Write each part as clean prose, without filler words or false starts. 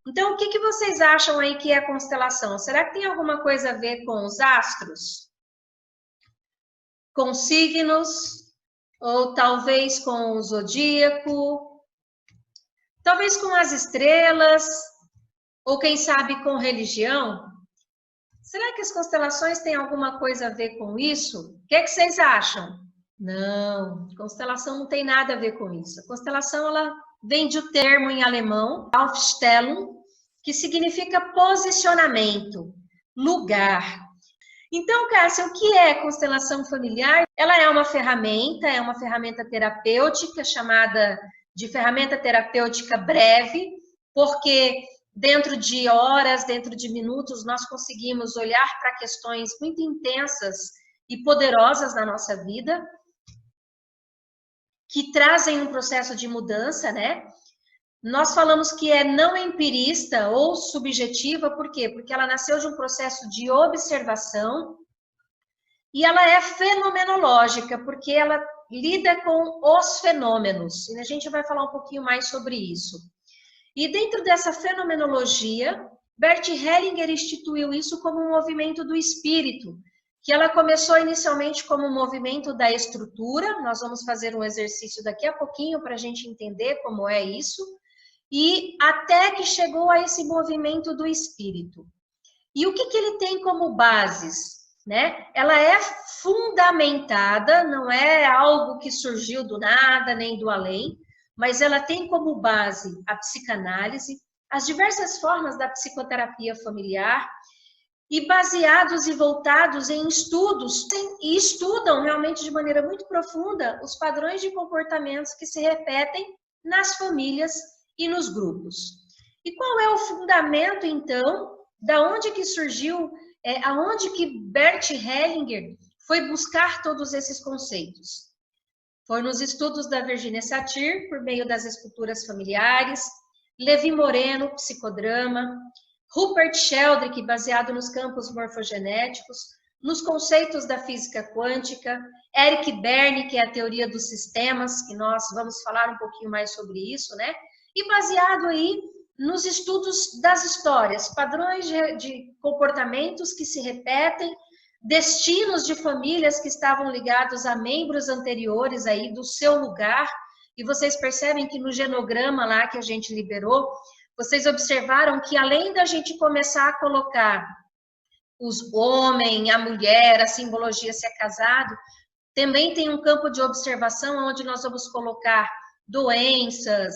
Então, o que vocês acham aí que é a constelação? Será que tem alguma coisa a ver com os astros? Com signos? Ou talvez com o zodíaco? Talvez com as estrelas? Ou quem sabe com religião? Será que as constelações têm alguma coisa a ver com isso? O que é que vocês acham? Não, constelação não tem nada a ver com isso. A constelação, ela vem de um termo em alemão, Aufstellung, que significa posicionamento, lugar. Então, Cássia, o que é constelação familiar? Ela é uma ferramenta terapêutica, chamada de ferramenta terapêutica breve, porque dentro de horas, dentro de minutos, nós conseguimos olhar para questões muito intensas e poderosas na nossa vida, que trazem um processo de mudança, né? Nós falamos que é não empirista ou subjetiva, por quê? Porque ela nasceu de um processo de observação e ela é fenomenológica, porque ela lida com os fenômenos. E a gente vai falar um pouquinho mais sobre isso. E dentro dessa fenomenologia, Bert Hellinger instituiu isso como um movimento do espírito, que ela começou inicialmente como um movimento da estrutura. Nós vamos fazer um exercício daqui a pouquinho para a gente entender como é isso. E até que chegou a esse movimento do espírito. E o que ele tem como bases, né? Ela é fundamentada, não é algo que surgiu do nada, nem do além, mas ela tem como base a psicanálise, as diversas formas da psicoterapia familiar, e baseados e voltados em estudos, e estudam realmente de maneira muito profunda os padrões de comportamentos que se repetem nas famílias e nos grupos. E qual é o fundamento, então, da onde que surgiu, aonde que Bert Hellinger foi buscar todos esses conceitos? Foi nos estudos da Virginia Satir, por meio das esculturas familiares, Levi Moreno, psicodrama, Rupert Sheldrake, baseado nos campos morfogenéticos, nos conceitos da física quântica, Eric Berne, que é a teoria dos sistemas, que nós vamos falar um pouquinho mais sobre isso, né? E baseado aí nos estudos das histórias, padrões de comportamentos que se repetem, destinos de famílias que estavam ligados a membros anteriores aí do seu lugar, e vocês percebem que no genograma lá que a gente liberou, vocês observaram que além da gente começar a colocar os homem, a mulher, a simbologia se é casado, também tem um campo de observação onde nós vamos colocar doenças,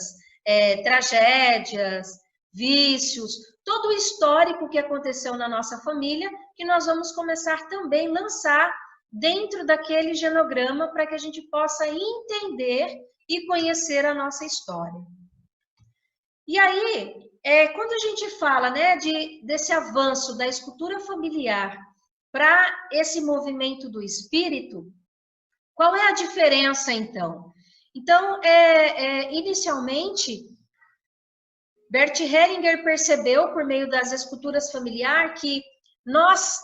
tragédias, vícios, todo o histórico que aconteceu na nossa família, que nós vamos começar também a lançar dentro daquele genograma para que a gente possa entender e conhecer a nossa história. E aí, quando a gente fala, né, desse avanço da escultura familiar para esse movimento do espírito, qual é a diferença, então? Então, inicialmente, Bert Hellinger percebeu, por meio das esculturas familiares, que nós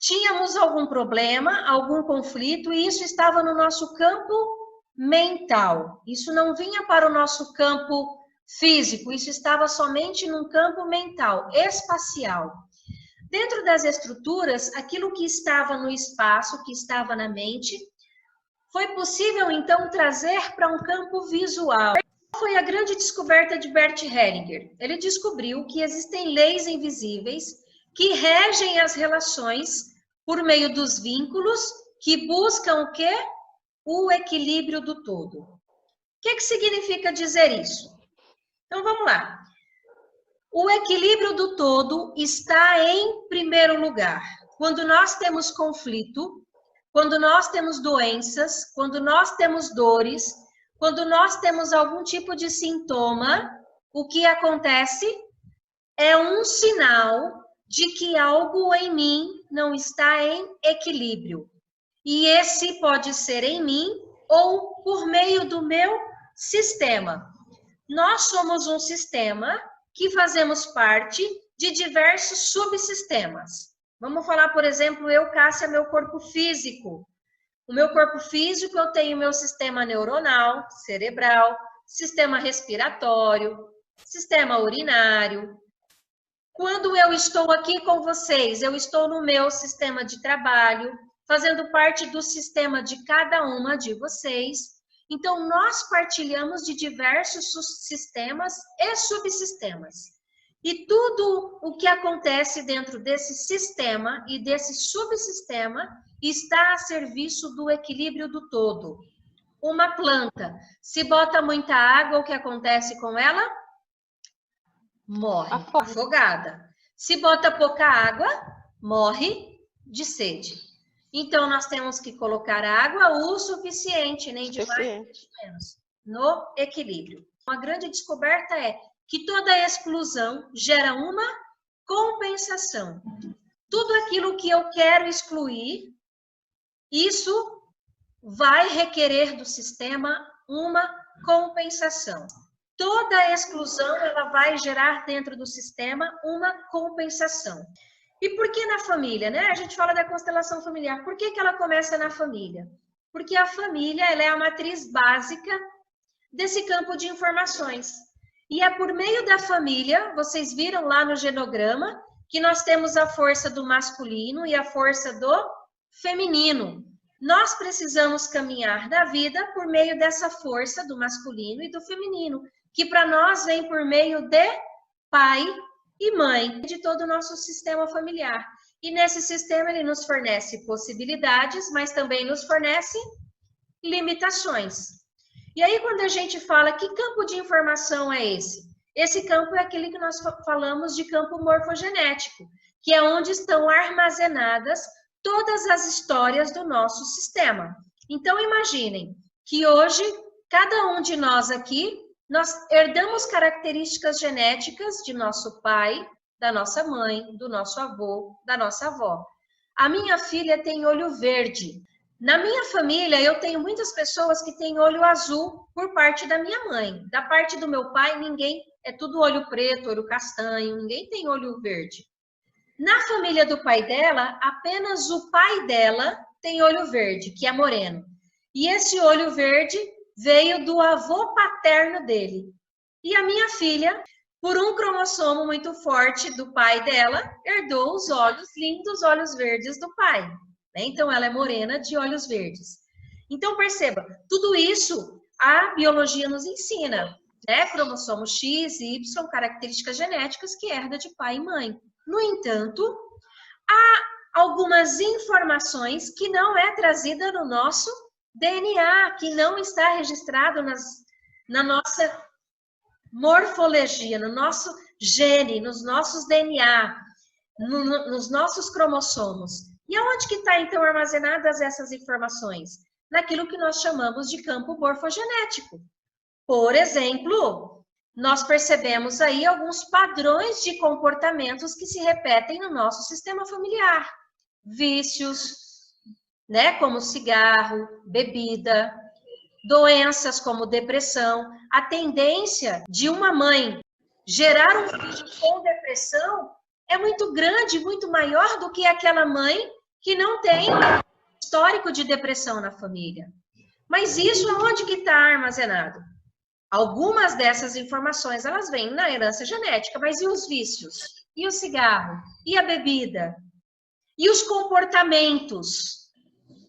tínhamos algum problema, algum conflito, e isso estava no nosso campo mental. Isso não vinha para o nosso campo físico, isso estava somente num campo mental, espacial. Dentro das estruturas, aquilo que estava no espaço, que estava na mente, foi possível, então, trazer para um campo visual. Qual foi a grande descoberta de Bert Hellinger? Ele descobriu que existem leis invisíveis que regem as relações por meio dos vínculos que buscam o quê? O equilíbrio do todo. O que significa dizer isso? Então, vamos lá. O equilíbrio do todo está em primeiro lugar. Quando nós temos conflito, quando nós temos doenças, quando nós temos dores, quando nós temos algum tipo de sintoma, o que acontece é um sinal de que algo em mim não está em equilíbrio. E esse pode ser em mim ou por meio do meu sistema. Nós somos um sistema que fazemos parte de diversos subsistemas. Vamos falar, por exemplo, eu, Cássia, meu corpo físico. O meu corpo físico, eu tenho meu sistema neuronal, cerebral, sistema respiratório, sistema urinário. Quando eu estou aqui com vocês, eu estou no meu sistema de trabalho, fazendo parte do sistema de cada uma de vocês. Então, nós partilhamos de diversos sistemas e subsistemas. E tudo o que acontece dentro desse sistema e desse subsistema está a serviço do equilíbrio do todo. Uma planta, se bota muita água, o que acontece com ela? Morre afogada. Se bota pouca água, morre de sede. Então, nós temos que colocar água o suficiente, nem de mais nem de menos, no equilíbrio. Uma grande descoberta é que toda exclusão gera uma compensação. Tudo aquilo que eu quero excluir, isso vai requerer do sistema uma compensação. Toda exclusão, ela vai gerar dentro do sistema uma compensação. E por que na família, né? A gente fala da constelação familiar. Por que ela começa na família? Porque a família, ela é a matriz básica desse campo de informações. E é por meio da família, vocês viram lá no genograma, que nós temos a força do masculino e a força do feminino. Nós precisamos caminhar na vida por meio dessa força do masculino e do feminino, que para nós vem por meio de pai e mãe, de todo o nosso sistema familiar. E nesse sistema ele nos fornece possibilidades, mas também nos fornece limitações. E aí, quando a gente fala que campo de informação é esse? Esse campo é aquele que nós falamos de campo morfogenético, que é onde estão armazenadas todas as histórias do nosso sistema. Então, imaginem que hoje, cada um de nós aqui, nós herdamos características genéticas de nosso pai, da nossa mãe, do nosso avô, da nossa avó. A minha filha tem olho verde. Na minha família, eu tenho muitas pessoas que têm olho azul por parte da minha mãe. Da parte do meu pai, ninguém, é tudo olho preto, olho castanho, ninguém tem olho verde. Na família do pai dela, apenas o pai dela tem olho verde, que é moreno. E esse olho verde veio do avô paterno dele. E a minha filha, por um cromossomo muito forte do pai dela, herdou os olhos lindos, olhos verdes do pai. Então, ela é morena de olhos verdes. Então, perceba, tudo isso a biologia nos ensina, né? Cromossomo X, Y, características genéticas que herda de pai e mãe. No entanto, há algumas informações que não é trazida no nosso DNA, que não está registrado na nossa morfologia, no nosso gene, nos nossos DNA, nos nossos cromossomos. E aonde que está, então, armazenadas essas informações? Naquilo que nós chamamos de campo morfogenético. Por exemplo, nós percebemos aí alguns padrões de comportamentos que se repetem no nosso sistema familiar. Vícios, né, como cigarro, bebida, doenças como depressão. A tendência de uma mãe gerar um filho com depressão é muito grande, muito maior do que aquela mãe que não tem histórico de depressão na família. Mas isso aonde que está armazenado? Algumas dessas informações, elas vêm na herança genética, mas e os vícios? E o cigarro? E a bebida? E os comportamentos?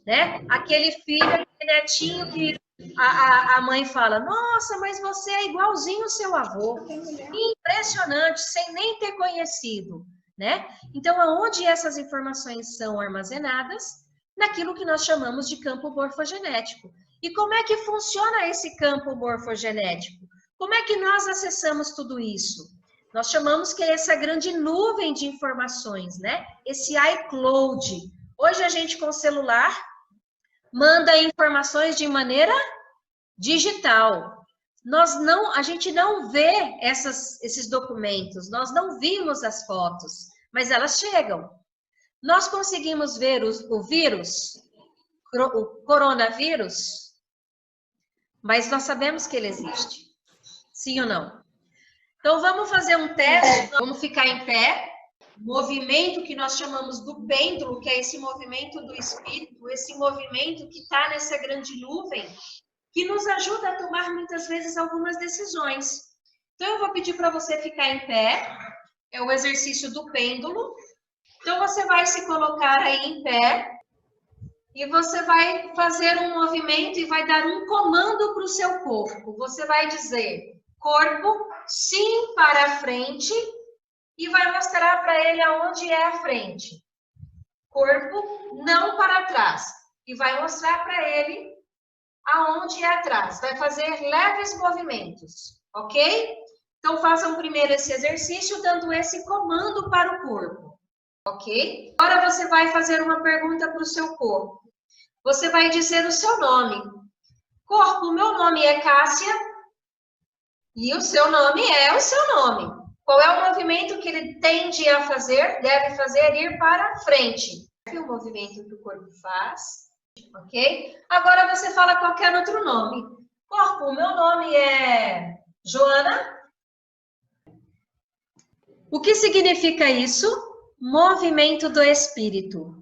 Né? Aquele filho, aquele netinho que a mãe fala, nossa, mas você é igualzinho ao seu avô. Impressionante, sem nem ter conhecido. Né? Então, aonde essas informações são armazenadas? Naquilo que nós chamamos de campo morfogenético. E como é que funciona esse campo morfogenético? Como é que nós acessamos tudo isso? Nós chamamos que é essa grande nuvem de informações, né? Esse iCloud. Hoje a gente com o celular manda informações de maneira digital. A gente não vê esses documentos, nós não vimos as fotos, mas elas chegam. Nós conseguimos ver o vírus, o coronavírus, mas nós sabemos que ele existe. Sim ou não? Então, vamos fazer um teste, vamos ficar em pé. movimento que nós chamamos do pêndulo, que é esse movimento do espírito, esse movimento que está nessa grande nuvem, que nos ajuda a tomar muitas vezes algumas decisões. Então, eu vou pedir para você ficar em pé, é o exercício do pêndulo. Então, você vai se colocar aí em pé e você vai fazer um movimento e vai dar um comando para o seu corpo. Você vai dizer, corpo, sim para a frente, e vai mostrar para ele aonde é a frente. Corpo, não para trás. E vai mostrar para ele aonde é atrás. Vai fazer leves movimentos, ok? Então, façam primeiro esse exercício, dando esse comando para o corpo, ok? Agora você vai fazer uma pergunta para o seu corpo. Você vai dizer o seu nome. Corpo, meu nome é Cássia. E o seu nome é o seu nome. Qual é o movimento que ele tende a fazer? Deve fazer ir para frente. O movimento que o corpo faz, ok? Agora você fala qualquer outro nome. Corpo, meu nome é Joana. O que significa isso? Movimento do espírito.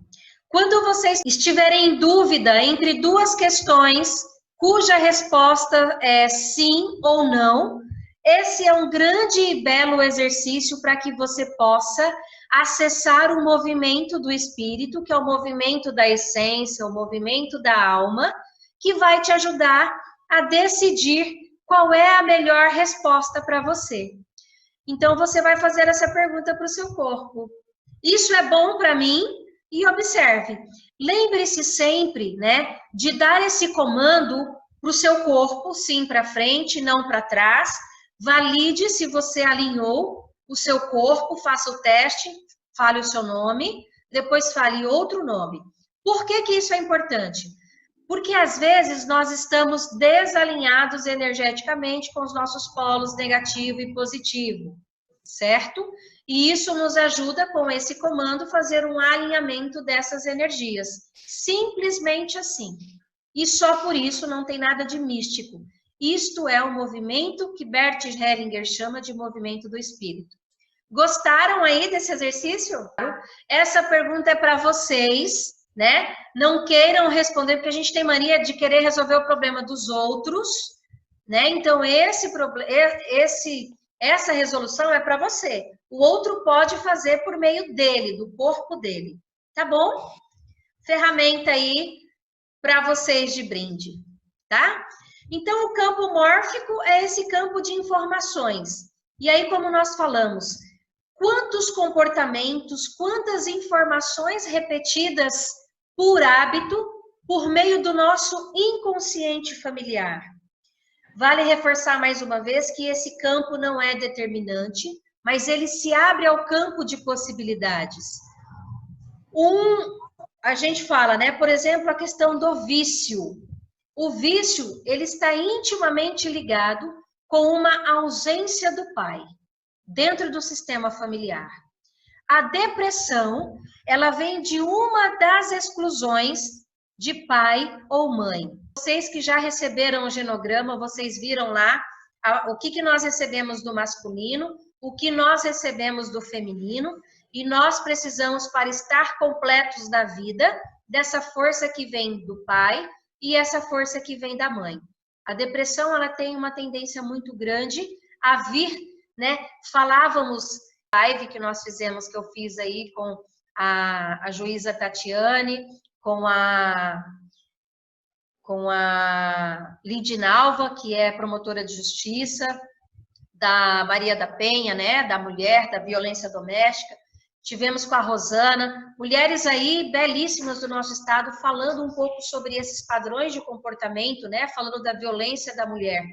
Quando vocês estiverem em dúvida entre duas questões, cuja resposta é sim ou não, esse é um grande e belo exercício para que você possa acessar o movimento do espírito, que é o movimento da essência, o movimento da alma, que vai te ajudar a decidir qual é a melhor resposta para você. Então, você vai fazer essa pergunta para o seu corpo. Isso é bom para mim? E observe. Lembre-se sempre, né, de dar esse comando para o seu corpo, sim para frente, não para trás. Valide se você alinhou o seu corpo, faça o teste, fale o seu nome, depois fale outro nome. Por que que isso é importante? Porque às vezes nós estamos desalinhados energeticamente com os nossos polos negativo e positivo, certo? E isso nos ajuda com esse comando fazer um alinhamento dessas energias. Simplesmente assim. E só por isso não tem nada de místico. Isto é o movimento que Bert Hellinger chama de movimento do espírito. Gostaram aí desse exercício? Essa pergunta é para vocês, né? Não queiram responder, porque a gente tem mania de querer resolver o problema dos outros, né? Então, essa resolução é para você. O outro pode fazer por meio dele, do corpo dele. Tá bom? Ferramenta aí para vocês de brinde, tá? Então, o campo mórfico é esse campo de informações. E aí, como nós falamos, quantos comportamentos, quantas informações repetidas por hábito, por meio do nosso inconsciente familiar. Vale reforçar mais uma vez que esse campo não é determinante, mas ele se abre ao campo de possibilidades. A gente fala, né, por exemplo, a questão do vício. O vício, ele está intimamente ligado com uma ausência do pai dentro do sistema familiar. A depressão, ela vem de uma das exclusões de pai ou mãe. Vocês que já receberam o genograma, vocês viram lá o que nós recebemos do masculino, o que nós recebemos do feminino, e nós precisamos, para estar completos na vida, dessa força que vem do pai e essa força que vem da mãe. A depressão, ela tem uma tendência muito grande a vir, né? Falávamos live que nós fizemos, que eu fiz aí com a juíza Tatiane, com a Lidinalva, que é promotora de justiça, da Maria da Penha, né, da mulher, da violência doméstica. Tivemos com a Rosana, mulheres aí belíssimas do nosso estado, falando um pouco sobre esses padrões de comportamento, né, falando da violência da mulher.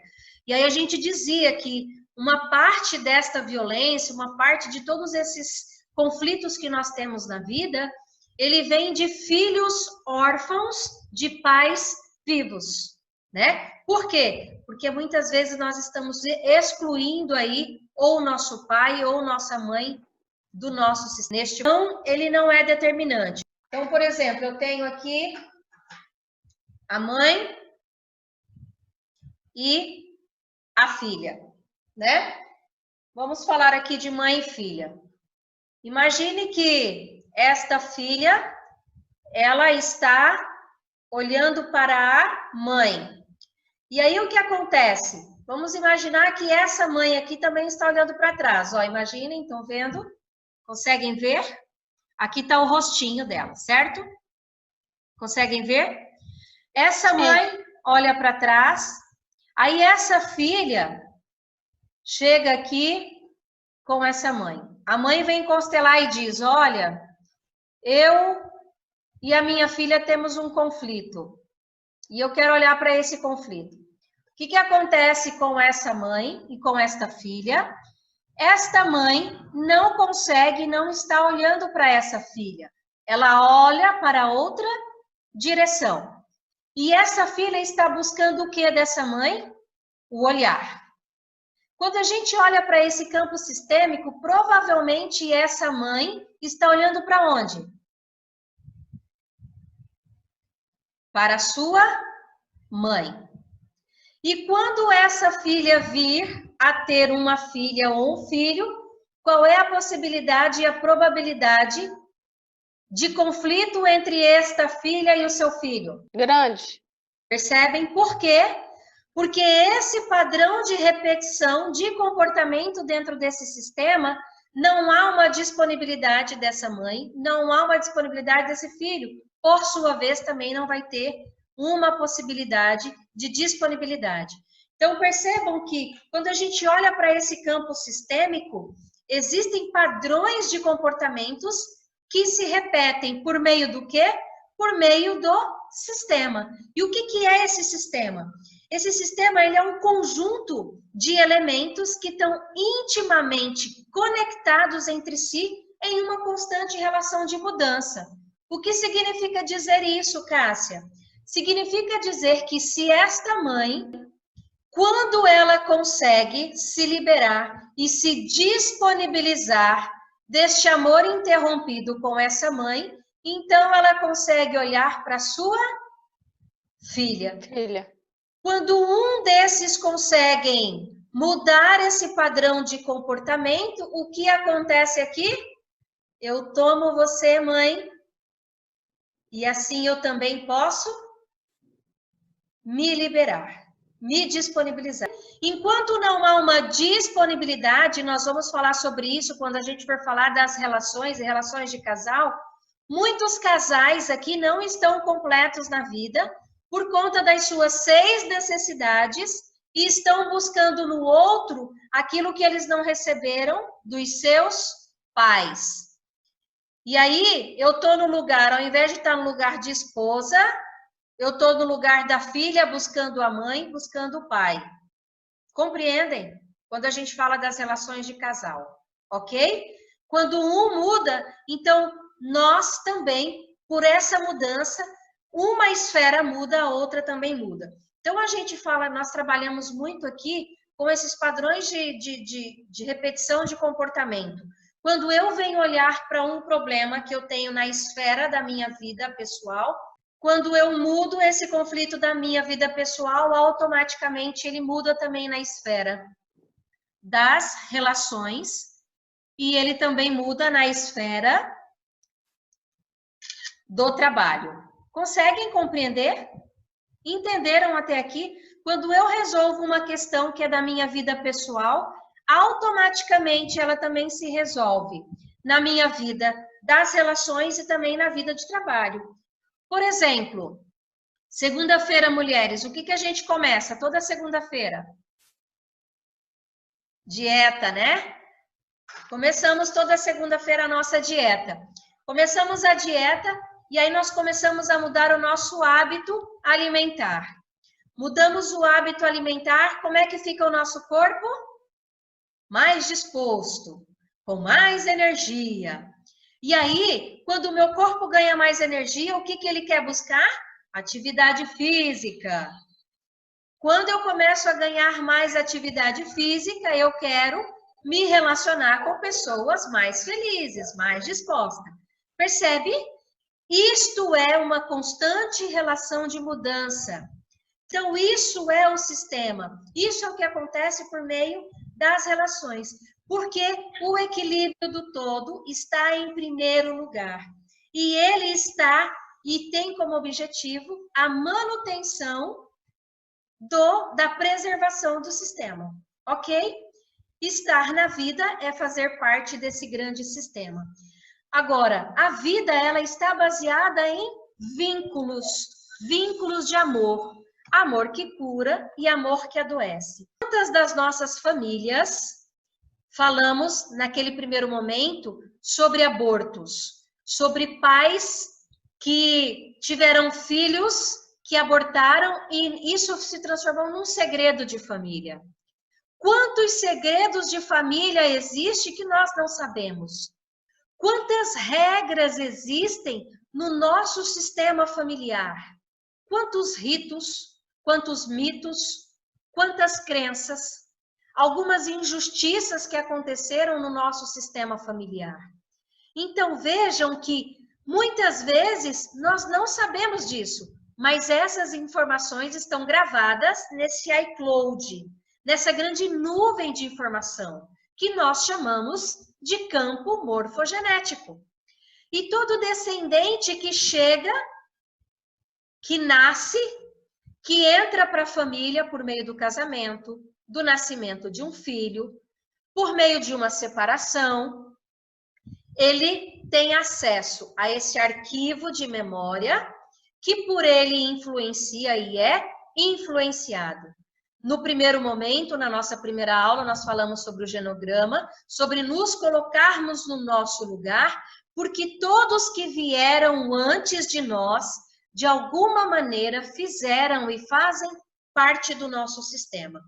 E aí a gente dizia que uma parte desta violência, uma parte de todos esses conflitos que nós temos na vida, ele vem de filhos órfãos de pais vivos, né? Por quê? Porque muitas vezes nós estamos excluindo aí ou nosso pai ou nossa mãe do nosso sistema. Então, ele não é determinante. Então, por exemplo, eu tenho aqui a mãe e a filha, né? Vamos falar aqui de mãe e filha. Imagine que esta filha, ela está olhando para a mãe. E aí o que acontece? Vamos imaginar que essa mãe aqui também está olhando para trás. Ó, imaginem, estão vendo? Conseguem ver? Aqui está o rostinho dela, certo? Conseguem ver? Essa mãe olha para trás. Aí essa filha chega aqui com essa mãe. A mãe vem constelar e diz: olha, eu e a minha filha temos um conflito. E eu quero olhar para esse conflito. O que acontece com essa mãe e com esta filha? Esta mãe não consegue, não está olhando para essa filha. Ela olha para outra direção. E essa filha está buscando o que dessa mãe? O olhar. Quando a gente olha para esse campo sistêmico, provavelmente essa mãe está olhando para onde? Para a sua mãe. E quando essa filha vir a ter uma filha ou um filho, qual é a possibilidade e a probabilidade de conflito entre esta filha e o seu filho? Grande. Percebem por quê? Porque esse padrão de repetição de comportamento dentro desse sistema, não há uma disponibilidade dessa mãe, não há uma disponibilidade desse filho. Por sua vez, também não vai ter uma possibilidade de disponibilidade. Então, percebam que quando a gente olha para esse campo sistêmico, existem padrões de comportamentos que se repetem por meio do quê? Por meio do sistema. E o que é esse sistema? Esse sistema ele é um conjunto de elementos que estão intimamente conectados entre si em uma constante relação de mudança. O que significa dizer isso, Cássia? Significa dizer que se esta mãe, quando ela consegue se liberar e se disponibilizar deste amor interrompido com essa mãe, então ela consegue olhar para sua filha. Quando um desses conseguem mudar esse padrão de comportamento, o que acontece aqui? Eu tomo você, mãe, e assim eu também posso me liberar, me disponibilizar. Enquanto não há uma disponibilidade, nós vamos falar sobre isso quando a gente for falar das relações e relações de casal. Muitos casais aqui não estão completos na vida por conta das suas 6 necessidades e estão buscando no outro aquilo que eles não receberam dos seus pais. E aí, eu estou no lugar, ao invés de estar no lugar de esposa, eu estou no lugar da filha buscando a mãe, buscando o pai. Compreendem? Quando a gente fala das relações de casal, ok? Quando um muda, então nós também, por essa mudança, uma esfera muda, a outra também muda. Então a gente fala, nós trabalhamos muito aqui com esses padrões de repetição de comportamento. Quando eu venho olhar para um problema que eu tenho na esfera da minha vida pessoal, quando eu mudo esse conflito da minha vida pessoal, automaticamente ele muda também na esfera das relações e ele também muda na esfera do trabalho. Conseguem compreender? Entenderam até aqui? Quando eu resolvo uma questão que é da minha vida pessoal, automaticamente ela também se resolve na minha vida das relações e também na vida de trabalho. Por exemplo, segunda-feira, mulheres, o que a gente começa toda segunda-feira? Dieta, né? Começamos toda segunda-feira a nossa dieta. Começamos a dieta e aí nós começamos a mudar o nosso hábito alimentar. Mudamos o hábito alimentar, como é que fica o nosso corpo? Mais disposto, com mais energia. E aí, quando o meu corpo ganha mais energia, o que ele quer buscar? Atividade física. Quando eu começo a ganhar mais atividade física, eu quero me relacionar com pessoas mais felizes, mais dispostas. Percebe? Isto é uma constante relação de mudança. Então, isso é o sistema. Isso é o que acontece por meio das relações. Porque o equilíbrio do todo está em primeiro lugar. E ele está e tem como objetivo a manutenção da preservação do sistema, ok? Estar na vida é fazer parte desse grande sistema. Agora, a vida, ela está baseada em vínculos de amor. Amor que cura e amor que adoece. Quantas das nossas famílias falamos, naquele primeiro momento, sobre abortos, sobre pais que tiveram filhos que abortaram e isso se transformou num segredo de família. Quantos segredos de família existem que nós não sabemos? Quantas regras existem no nosso sistema familiar? Quantos ritos, quantos mitos, quantas crenças, algumas injustiças que aconteceram no nosso sistema familiar. Então vejam que muitas vezes nós não sabemos disso, mas essas informações estão gravadas nesse iCloud, nessa grande nuvem de informação, que nós chamamos de campo morfogenético. E todo descendente que chega, que nasce, que entra para a família por meio do casamento, do nascimento de um filho, por meio de uma separação, ele tem acesso a esse arquivo de memória que por ele influencia e é influenciado. No primeiro momento, na nossa primeira aula, nós falamos sobre o genograma, sobre nos colocarmos no nosso lugar, porque todos que vieram antes de nós, de alguma maneira, fizeram e fazem parte do nosso sistema.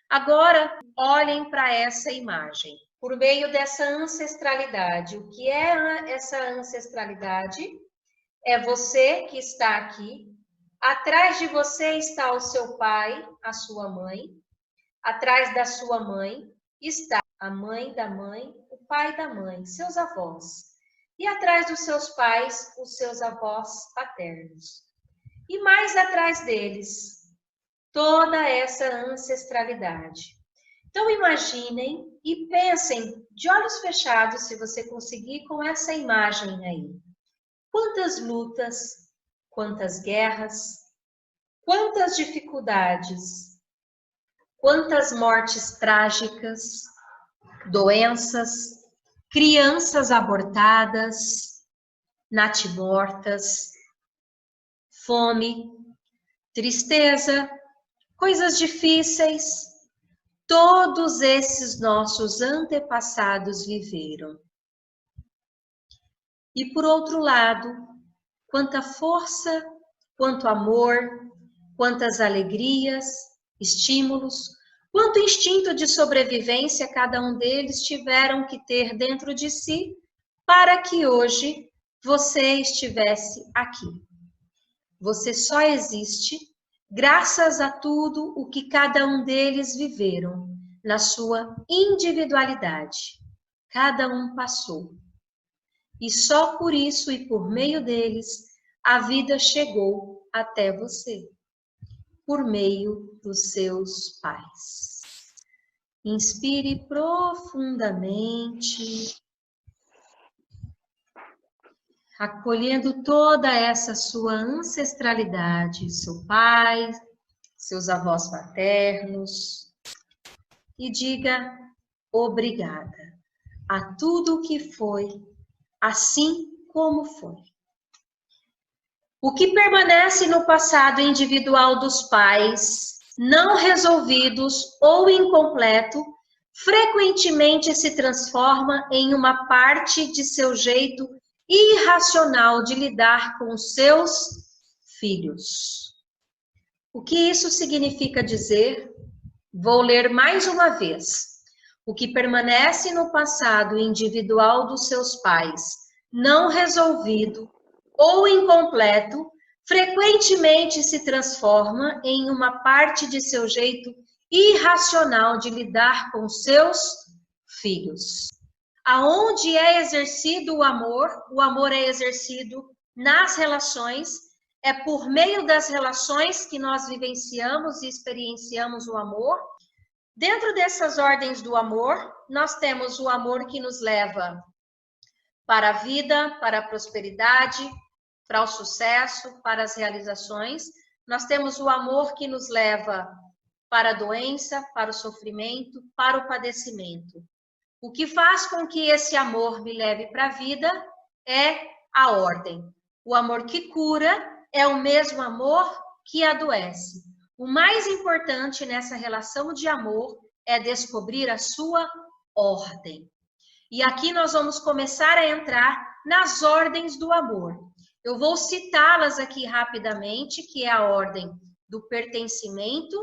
Agora, olhem para essa imagem. Por meio dessa ancestralidade, o que é essa ancestralidade? É você que está aqui. Atrás de você está o seu pai, a sua mãe. Atrás da sua mãe está a mãe da mãe, o pai da mãe, seus avós. E atrás dos seus pais, os seus avós paternos. E mais atrás deles, toda essa ancestralidade. Então imaginem e pensem de olhos fechados, se você conseguir, com essa imagem aí. Quantas lutas, quantas guerras, quantas dificuldades, quantas mortes trágicas, doenças, crianças abortadas, natimortas, fome, tristeza, coisas difíceis, todos esses nossos antepassados viveram. E por outro lado, quanta força, quanto amor, quantas alegrias, estímulos, quanto instinto de sobrevivência cada um deles tiveram que ter dentro de si para que hoje você estivesse aqui. Você só existe graças a tudo o que cada um deles viveram na sua individualidade. Cada um passou. E só por isso e por meio deles, a vida chegou até você, por meio dos seus pais. Inspire profundamente, acolhendo toda essa sua ancestralidade, seu pai, seus avós paternos, e diga obrigada a tudo o que foi, assim como foi. O que permanece no passado individual dos pais, não resolvidos ou incompleto, frequentemente se transforma em uma parte de seu jeito irracional de lidar com seus filhos. O que isso significa dizer? Vou ler mais uma vez. O que permanece no passado individual dos seus pais, não resolvido ou incompleto, frequentemente se transforma em uma parte de seu jeito irracional de lidar com seus filhos. Aonde é exercido o amor é exercido nas relações, é por meio das relações que nós vivenciamos e experienciamos o amor, Dentro dessas ordens do amor, nós temos o amor que nos leva para a vida, para a prosperidade, para o sucesso, para as realizações. Nós temos o amor que nos leva para a doença, para o sofrimento, para o padecimento. O que faz com que esse amor me leve para a vida é a ordem. O amor que cura é o mesmo amor que adoece. O mais importante nessa relação de amor é descobrir a sua ordem. E aqui nós vamos começar a entrar nas ordens do amor. Eu vou citá-las aqui rapidamente, que é a ordem do pertencimento,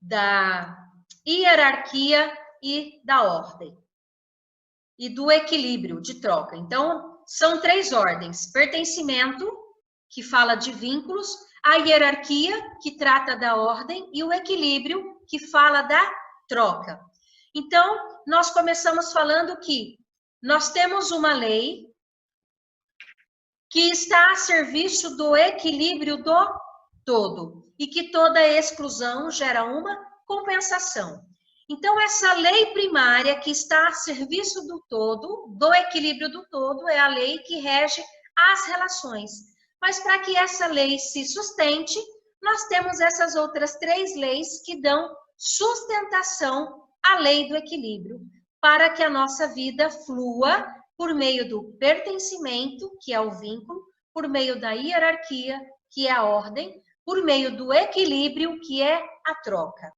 da hierarquia e da ordem. E do equilíbrio de troca. Então, são 3 ordens. Pertencimento, que fala de vínculos, a hierarquia, que trata da ordem, e o equilíbrio, que fala da troca. Então, nós começamos falando que nós temos uma lei que está a serviço do equilíbrio do todo e que toda exclusão gera uma compensação. Então, essa lei primária que está a serviço do todo, do equilíbrio do todo, é a lei que rege as relações. Mas para que essa lei se sustente, nós temos essas outras 3 leis que dão sustentação à lei do equilíbrio, para que a nossa vida flua por meio do pertencimento, que é o vínculo, por meio da hierarquia, que é a ordem, por meio do equilíbrio, que é a troca.